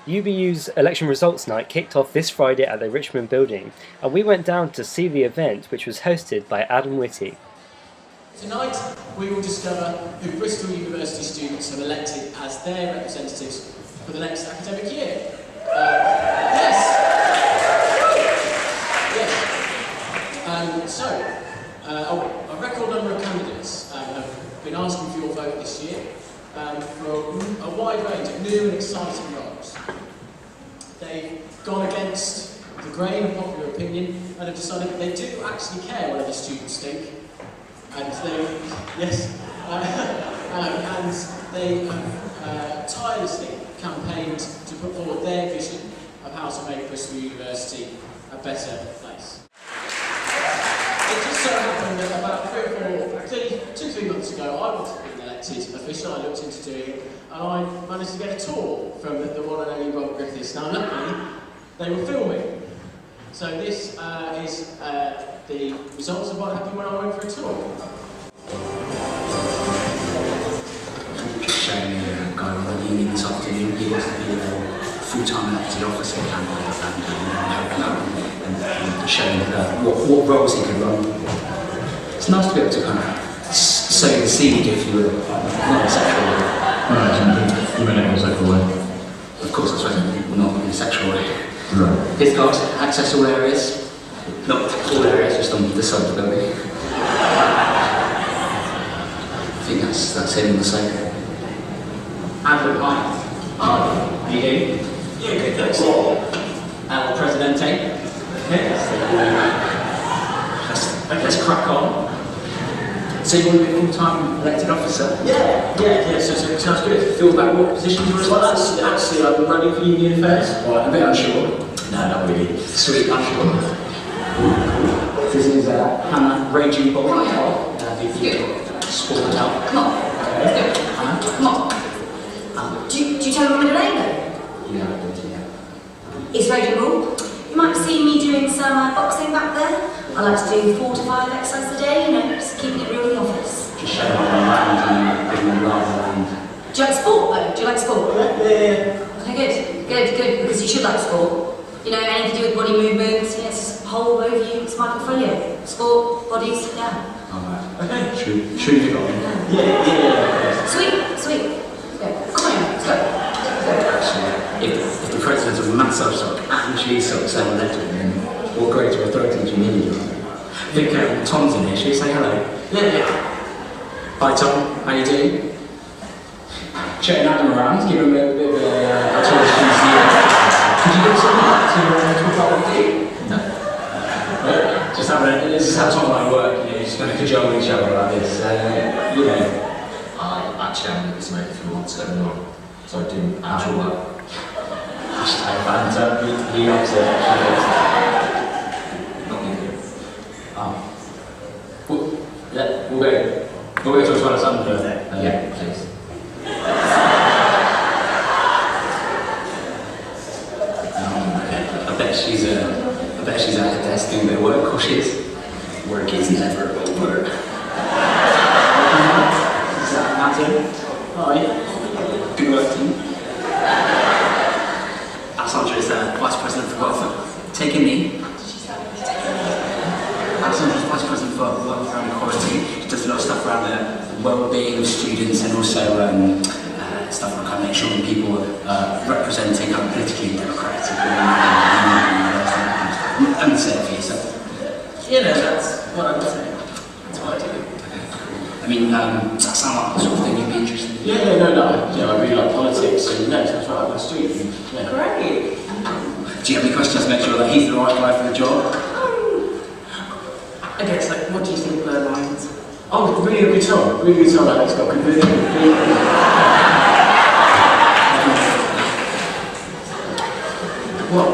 UBU's Election Results Night kicked off this Friday at the Richmond building, and we went down to see the event, which was hosted by Adam Whitty. Tonight we will discover who Bristol University students have elected as their representatives for the next academic year. A record number of candidates have been asking for your vote this year for a wide range of new and exciting roles. They've gone against the grain of popular opinion and have decided that they do actually care what other students think. And they have tirelessly campaigned to put forward their vision of how to make Bristol University a better place. It just so happened that about 2-3 months ago, I wanted to be elected official. I looked into doing it, and I managed to get a tour from the one and only Rob Griffiths. Now, luckily, they were filming. So this is the results of what happened when I went for a tour. Just showing me a guy on the union this afternoon. He wants to be a full-time elected officer and showing what roles he can run. It's nice to be able to kind of sow the seed if you were not in a sexual way. You meant it in a sexual way? Of course, I suppose not in a sexual way. Right. His card, access all areas. Not all areas, just on this side of the building. I think that's him on the same. Andrew, hi. How are you doing? Yeah, good, thanks. El Presidente. Let's crack on. So you want to be a full-time elected officer? Yeah, so sounds good. Feel about what position you were in? Well, actually, I've been running for Union Affairs. Right, a bit unsure. No, not really. Sweet, unsure. This is Hannah Raging Ball. Sport out. Come on. Let's do it. Come on. Do you tell them the name though? Yeah, I did, yeah. It's Raging Bull. You might see me doing some boxing back there. I like to do 4 to 5 exercises a day, you know, just keeping it real in the office. Just showing up around and giving them love around. Do you like sport though? Do you like sport? Yeah. Okay, good, because you should like sport. You know, anything to do with body movements, you know, it's a whole overview, it's my portfolio. Sport, bodies, yeah. Alright. Okay. Should you got me? Yeah. Sweet. Yeah. Come on, let's go. Actually, if the president of a massage shop actually sort of saying that to him, what greater authority do you need? I think Tom's in here, should we say hello? Yeah. Hi Tom, how you doing? Chatting Adam around, give him a bit of a tour of the museum. Could you give us a minute to talk about what you do? No. This is how Tom and I work, you know, just going to cajole each other like this. You know. Actually, I'm this mate if you want to know. So I do actual work. Hashtag banter, he loves it. Not me. We'll go to a toilet something for that. Yeah, please. I bet she's at her desk doing a bit of work, or she is. Work is never over. Is that Martin? Hi. Good work, team. Alessandra is Vice President for Welfare. Take a knee. Alessandra is Vice President for Welfare and Equality. She does a lot of stuff around the well-being of students and also stuff like kind of make sure that people are representing kind of politically democratic and say it for yourself. You know, that's what I'm saying. That's what I do. I mean, does that sound like the sort of thing you'd be interested in? Yeah, no. You know, I really like politics, and you know, that's right up my street. Yeah. Great. Do you have any questions to make sure that he's the right guy for the job? I guess, like, what do you think blur lines? Oh, really good Tom. Alex got completely. What?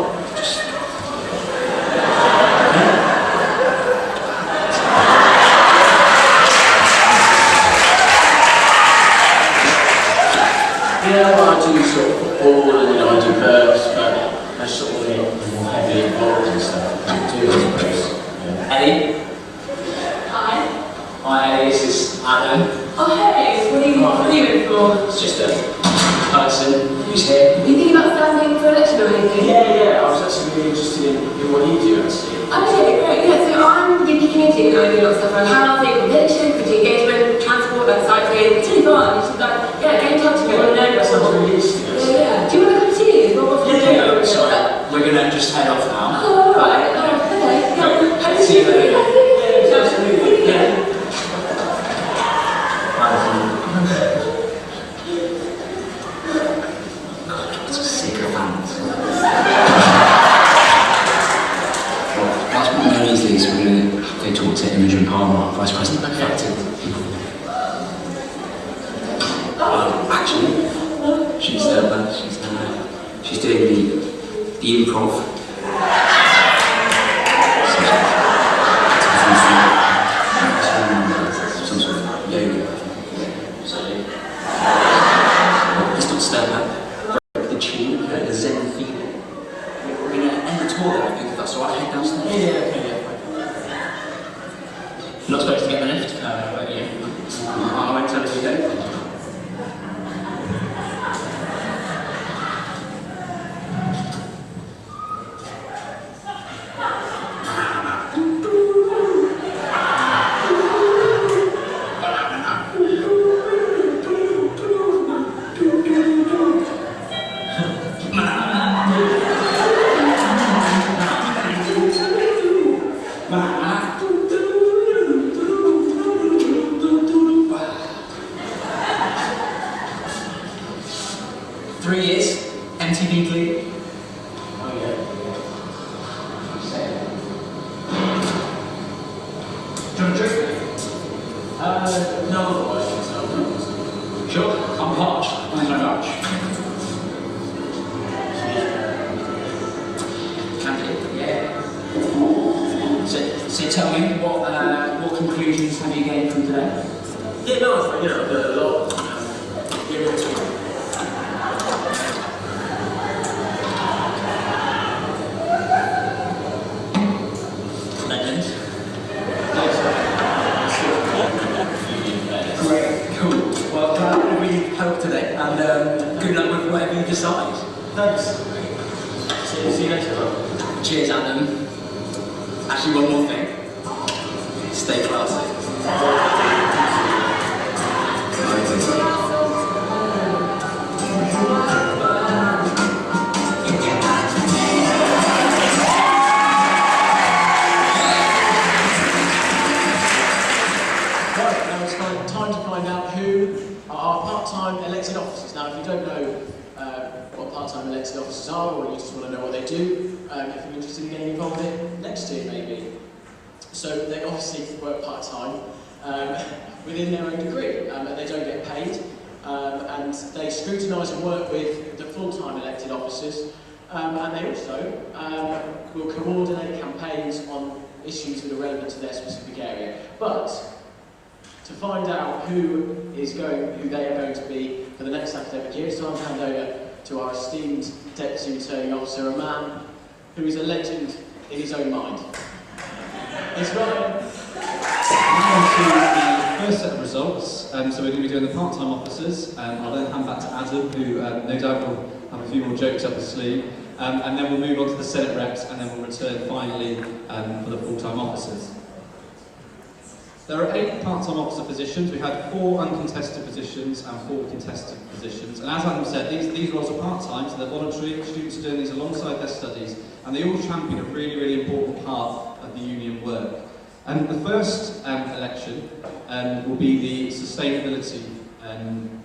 Yeah, well, I do sort of football and I do burps, but I sort of get more heavily involved and stuff. I suppose. Yeah. Ellie? Hi. Hi, this is Adam. Oh, hey, what are you in for? It's just a person who's here. Are you thinking about standing for election or anything? Yeah, I was actually really interested in what you do, actually. Okay, great. Yeah, so I'm the committee and I do a lot of stuff around housing, competition, community engagement, transport, like cycling. It's really fun. You should get in touch with me. That sounds really interesting, actually. Yeah. Do you want to come to tea? Yeah, sorry. We're going to just head off now. Oh, alright. Oh, okay. Yeah. See you later. Yeah, absolutely. Yeah. God, it's a sycophant. Last but not least, we're going to go talk to Imogen Palmer, Vice President of Effective People. Actually, she's doing the improv. Some sort of yoga. So, let's not stir that. Break the tune, the zen feeling. We're going to end the tour there, I think, if that's alright. Head downstairs. Yeah. You're not supposed to get the lift, but yeah. I won't tell if you don't. So tell me, what conclusions have you gained from today? Yeah, no, I've learned a lot. Legend. Great, cool. Well, glad that we helped today, and good luck with whatever you decide. Thanks. See you later. Cheers, Adam. Actually, one more thing. Stay classy. Right, now it's time to find out who are our part-time elected officers. Now, if you don't know what part-time elected officers are, or you just want to know what they do, if you're interested in getting involved in next year, maybe. So they obviously work part-time within their own degree, and they don't get paid, and they scrutinise and work with the full-time elected officers, and they also will coordinate campaigns on issues that are relevant to their specific area. But to find out who they are going to be for the next academic year, it's time to hand over to our esteemed Deputy Returning Officer, a man who is a legend in his own mind. It's Ryan. Now to the first set of results. So we're going to be doing the part-time officers. I'll then hand back to Adam, who no doubt will have a few more jokes up his sleeve. And then we'll move on to the Senate reps, and then we'll return finally for the full-time officers. There are 8 part-time officer positions. We had 4 uncontested positions and 4 contested positions. And as Adam said, these roles are part-time, so they're voluntary. Students are doing these alongside their studies, and they all champion a really, really important part of the union work. And the first election will be the Sustainability and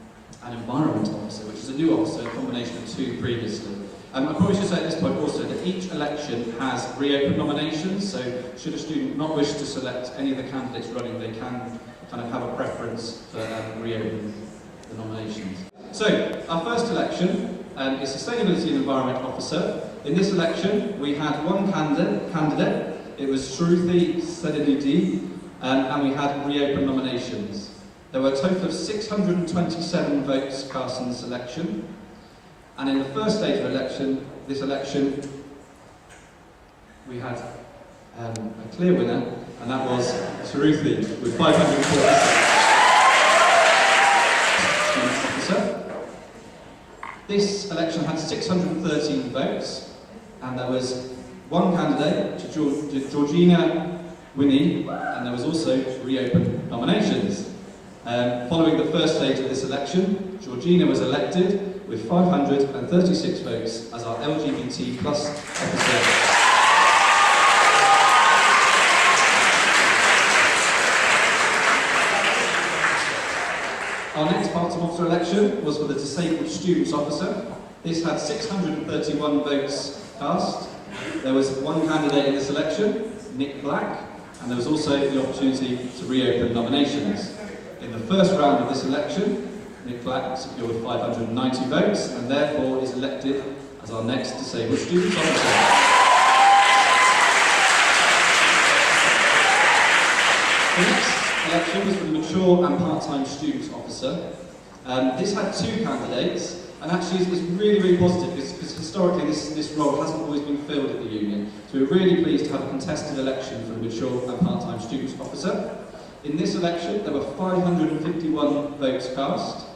Environment Officer, which is a new officer, a combination of 2 previously. I probably should say at this point also that each election has reopened nominations, so should a student not wish to select any of the candidates running, they can kind of have a preference for reopening the nominations. So, our first election is Sustainability and Environment Officer. In this election, we had one candidate. It was Shruti Sedinidi, and we had reopened nominations. There were a total of 627 votes cast in this election. And in the first stage of this election, we had a clear winner, and that was Shruti with 546. This election had 613 votes, and there was one candidate, Georgina Winnie, and there was also reopened nominations. Following the first stage of this election, Georgina was elected with 536 votes as our LGBT plus officer. Our next part-time officer election was for the disabled students officer. This had 631 votes cast. There was one candidate in this election, Nick Black, and there was also the opportunity to reopen nominations. In the first round of this election, Nick Black secured 590 votes and therefore is elected as our next disabled students officer. The next election was for the mature and part-time students officer. This had two candidates, and actually it's really positive because historically this role hasn't always been filled at the union. So we're really pleased to have a contested election for the mature and part-time students officer. In this election there were 551 votes cast,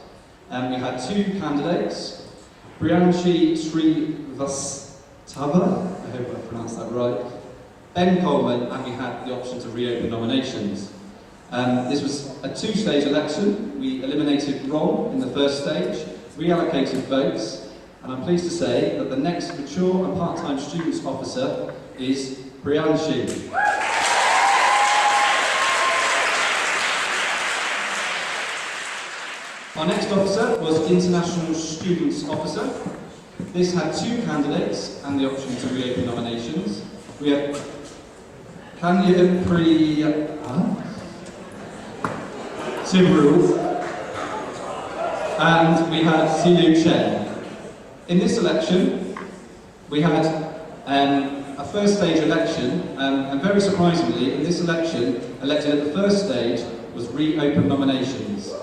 and we had two candidates, Priyanshi Srivastava, I hope I pronounced that right, Ben Coleman, and we had the option to reopen nominations. This was a two-stage election. We eliminated Ron in the first stage, reallocated votes, and I'm pleased to say that the next mature and part-time students officer is Priyanshi. Our next officer was International Students Officer. This had two candidates and the option to reopen nominations. We had Kanya Sibrul, and we had Silu Chen. In this election, we had a first stage election, and very surprisingly, in this election, elected at the first stage was reopen nominations.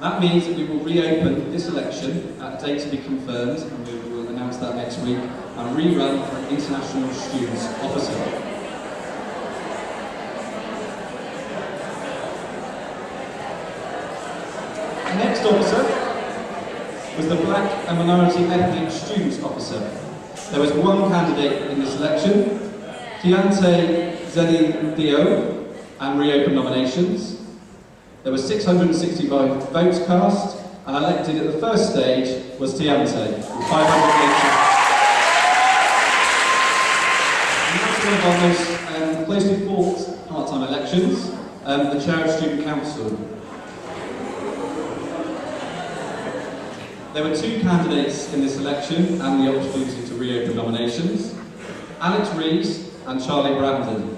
That means that we will reopen this election at a date to be confirmed, and we will announce that next week, and rerun for an International Students Officer. The next officer was the Black and Minority Ethnic Students Officer. There was one candidate in this election, Tiante Zedi-Dio, and reopened nominations. There were 665 votes cast, and elected at the first stage was Tiante, with 580. And that's one of our most closely fought part-time elections, the Chair of Student Council. There were two candidates in this election and the opportunity to reopen nominations, Alex Reeves and Charlie Brandon.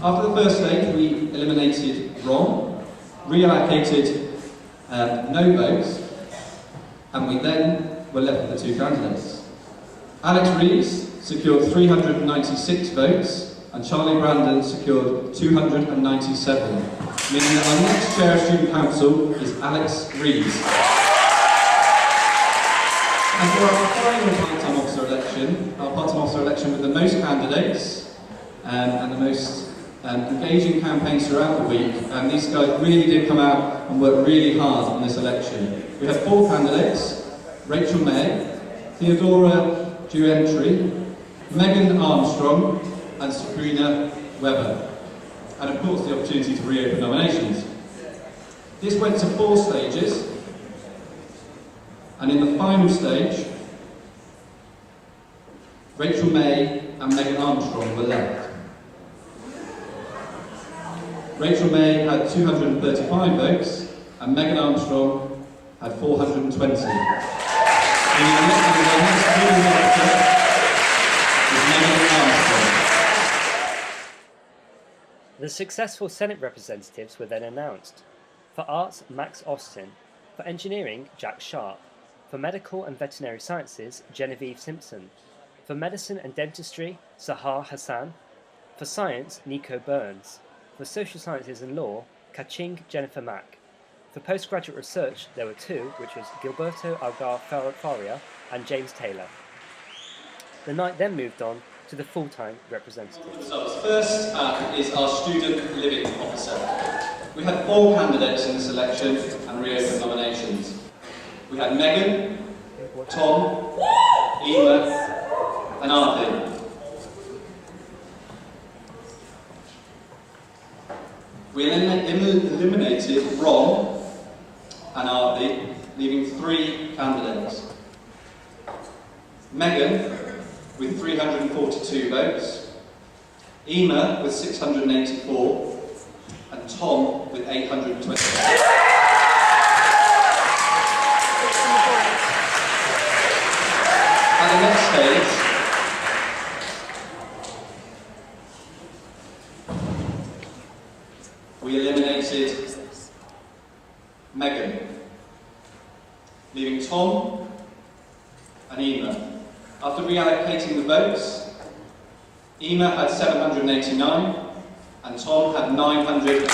After the first stage, we eliminated Ron, reallocated no votes, and we then were left with the two candidates. Alex Reeves secured 396 votes, and Charlie Brandon secured 297, meaning that our next Chair of Student Council is Alex Reeves. And for our final part-time officer election, our part-time officer election with the most candidates and the most engaging campaigns throughout the week, and these guys really did come out and work really hard on this election. We had four candidates: Rachel May, Theodora Duentry, Megan Armstrong, and Sabrina Webber. And of course the opportunity to reopen nominations. This went to 4 stages, and in the final stage, Rachel May and Megan Armstrong were left. Rachel May had 235 votes, and Megan Armstrong had 420. The successful Senate representatives were then announced. For Arts, Max Austin. For Engineering, Jack Sharp. For Medical and Veterinary Sciences, Genevieve Simpson. For Medicine and Dentistry, Sahar Hassan. For Science, Nico Burns. For Social Sciences and Law, Kaching Jennifer Mack. For Postgraduate Research, there were 2, which was Gilberto Algar Faria and James Taylor. The night then moved on to the full-time representatives. First up is our Student Living Officer. We had 4 candidates in this election and reopened nominations. We had Megan, Tom, Ema, and Arthur. We eliminated Ron and Arthur, leaving 3 candidates. Megan with 342 votes, Ema with 684, and Tom with 820. At the next stage, we eliminated Megan, leaving Tom and Ema. After reallocating the votes, Ema had 789 and Tom had 900. Elected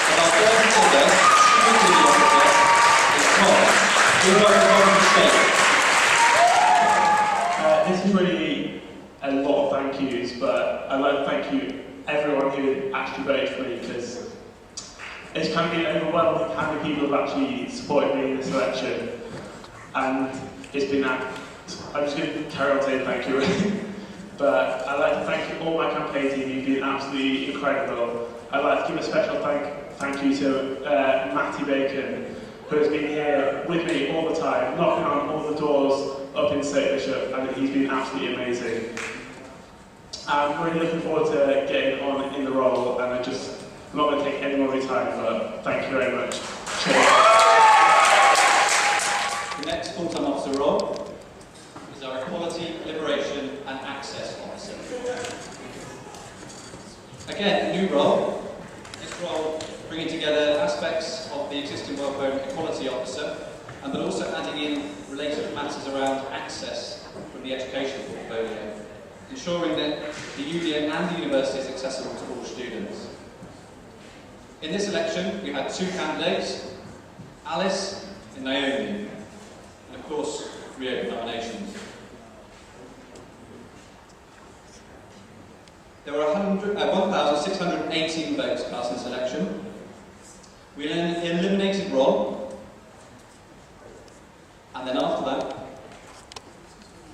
as our first ever scrutiny officer is Tom. Who are the state? This is really a lot of thank yous, but I'd like to thank you everyone who actually voted for me, because it's kind of been overwhelming how many people have actually supported me in this election, and it's been that. I'm just going to carry on saying thank you, but I'd like to thank all my campaign team. You've been absolutely incredible. I'd like to give a special thank you to Matty Bacon, who has been here with me all the time, knocking on all the doors up in St Bishop, and he's been absolutely amazing. I'm really looking forward to getting on in the role, and I'm not going to take any more of your time, but thank you very much. Cheers. The next full-time officer role is our Equality, Liberation and Access Officer. Again, a new role. This role bringing together aspects of the existing Welfare and Equality Officer, and but also adding in related matters around access from the education portfolio, ensuring that the union and the university is accessible to all students. In this election, we had 2 candidates, Alice and Naomi, and of course, 3 open nominations. There were 1,618 votes cast in this election. We eliminated Ron, and then after that,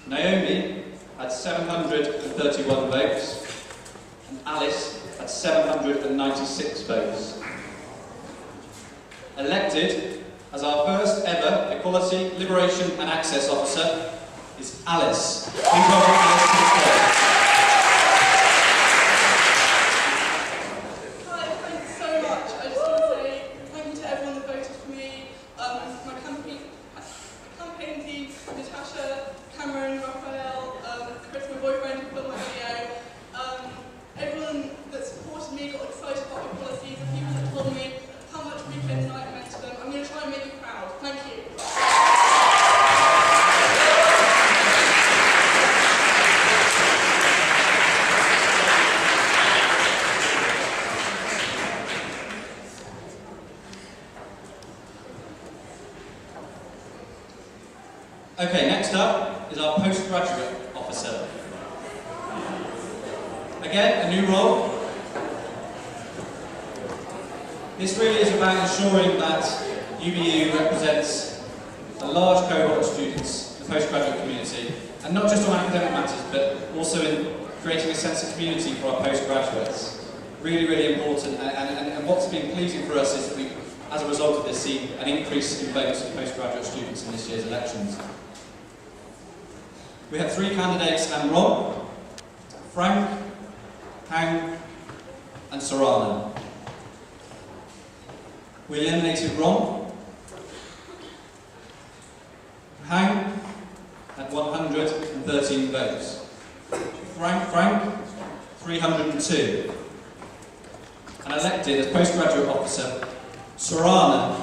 Naomi had 731 votes, and Alice had 796 votes. Elected as our first ever Equality, Liberation and Access Officer is Alice. Please welcome Alice to the stage. Okay, next up is our postgraduate officer. Again, a new role. This really is about ensuring that UBU represents a large cohort of students, the postgraduate community, and not just on academic matters, but also in creating a sense of community for our postgraduates. Really, really important, and what's been pleasing for us is that we, as a result of this, see an increase in votes of postgraduate students in this year's elections. We had 3 candidates and Rob, Frank, Hang and Sorana. We eliminated Ron. Hang had 113 votes. Frank 302. And elected as postgraduate officer, Sorana.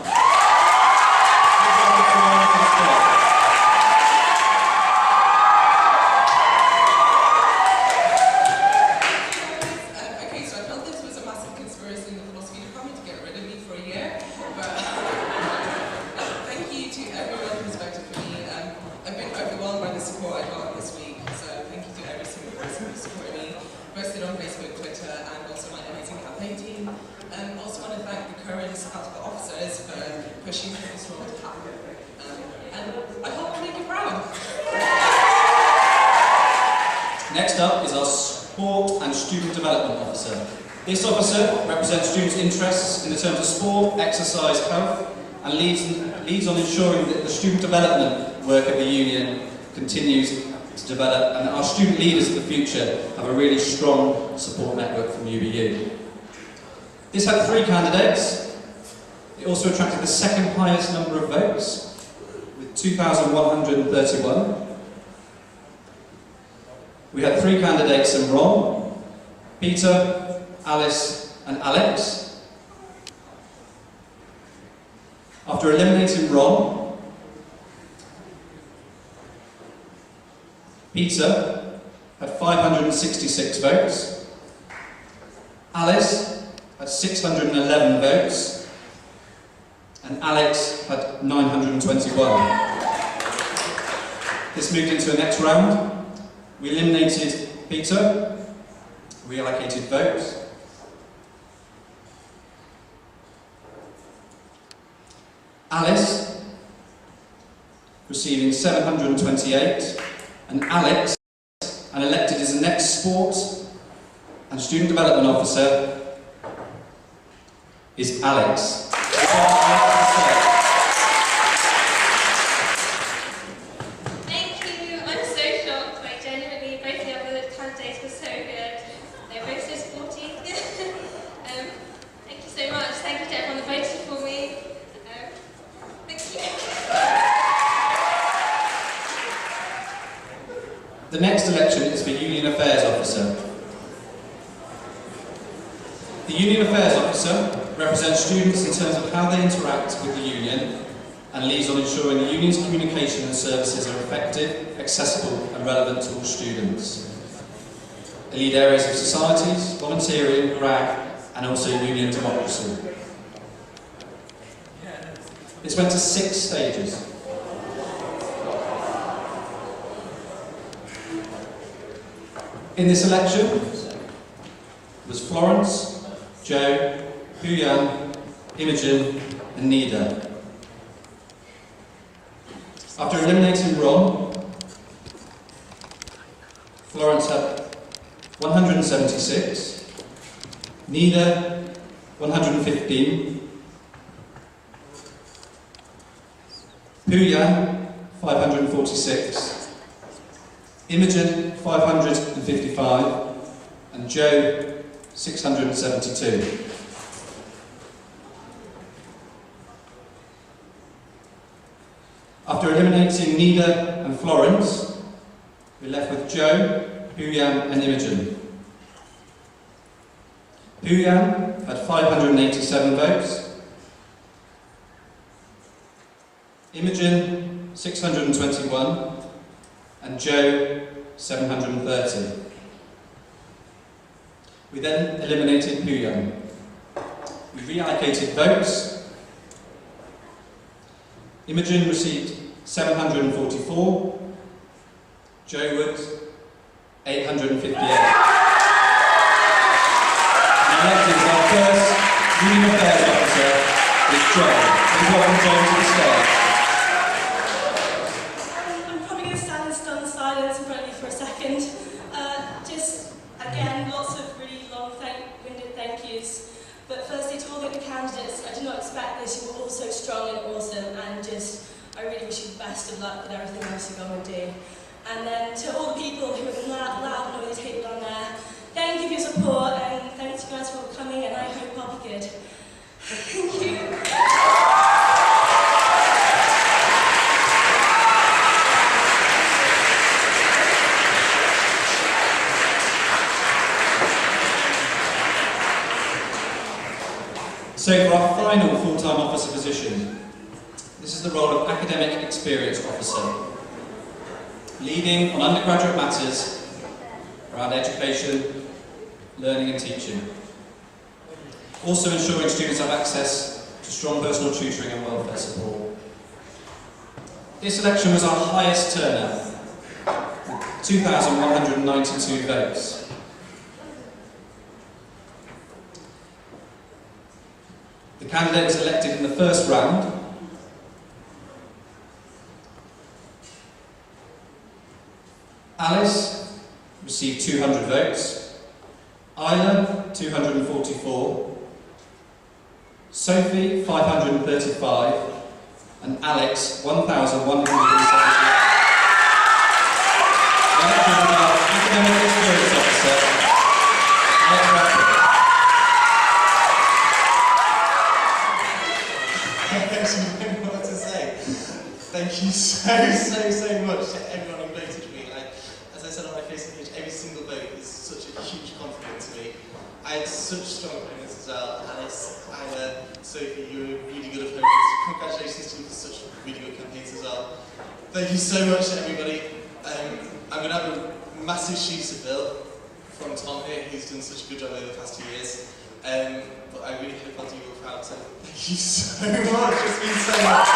Posted on Facebook, Twitter, and also my amazing campaign team. Also want to thank the current out of the office officers for pushing for this role to happen. And I hope I make you proud. Next up is our Sport and Student Development Officer. This officer represents students' interests in the terms of sport, exercise, health, and leads on ensuring that the student development work of the union continues to develop, and that our student leaders of the future have a really strong support network from UBU. This had 3 candidates. It also attracted the second highest number of votes, with 2,131. We had 3 candidates in Ron, Peter, Alice and Alex. After eliminating Ron, Peter had 566 votes, Alice had 611 votes, and Alex had 921. This moved into the next round. We eliminated Peter, reallocated votes. Alice receiving 728, and Alex, and elected as the next Sport and Student Development Officer, is Alex. Thank you. I'm so shocked. Like, genuinely, both the other candidates were so good. They're both so sporty. Thank you so much. Thank you to everyone that voted for me. Thank you. The next election is for Union Affairs Officer. The Union Affairs Officer represents students in terms of how they interact with the union and leads on ensuring the union's communication and services are effective, accessible and relevant to all students. They lead areas of societies, volunteering, RAG and also union democracy. This went to 6 stages. In this election was Florence, Joe, Huyan, Imogen and Nida. After eliminating Ron, Florence had 176, Nida 115, Huyan 546, Imogen 555 and Joe 672. After eliminating Nida and Florence, we're left with Joe, Huyan and Imogen. Huyan had 587 votes, Imogen 621 and Joe 730. We then eliminated Huyan. We reallocated votes. Imogen received 744, Joe Wood 858. And elected as our first Union Affairs Officer is Joe. Please welcome Joe to the stage. I'm probably going to stand in stunned silence in front of you for a second. Just, again, lots of really long-winded thank yous. But firstly, to all the candidates, I did not expect this. You were all so strong and awesome, and I really wish you the best of luck with everything else you're going to do. And then to all the people who have been loud and always table down there, thank you for your support, and thanks you guys for coming, and I hope I'll be good. Thank you. So for our final full-time officer position, this is the role of Academic Experience Officer, leading on undergraduate matters around education, learning and teaching. Also ensuring students have access to strong personal tutoring and welfare support. This election was our highest turnout, with 2,192 votes. The candidates elected in the first round: Alice received 200 votes, Isla 244, Sophie 535, and Alex 1,170. Elected as our Academic Experience Officer, Alex Bradford. I don't know what to say. Thank you so much to everyone who voted for me. As I said on my Facebook page, every single vote is such a huge compliment to me. I had such strong opinions as well. Alice, Anna, Sophie, you were really good opponents. Congratulations to you for such really good campaigns as well. Thank you so much to everybody. I'm going to have a massive shoe to fill from Tom here, who's done such a good job over the past 2 years. But I really hope I'll do you all proud, so thank you so much. It's been so much.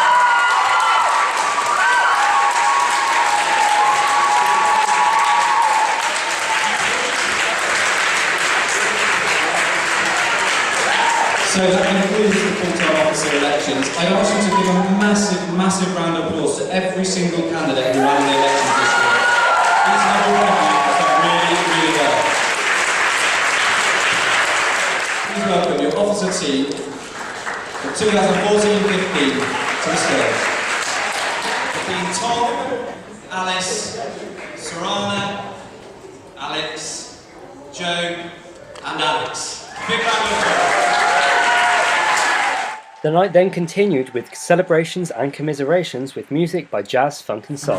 So that concludes the full-time officer elections. I'd ask you to give a massive round of applause to every single candidate who ran the elections this year. Each and every one of you has done really well. Please welcome your officer team for 2014-15 to the stage. Being Tom, Alice, Sarana, Alex, Joe, and Alex. Big round of applause. The night then continued with celebrations and commiserations with music by jazz, funk and soul.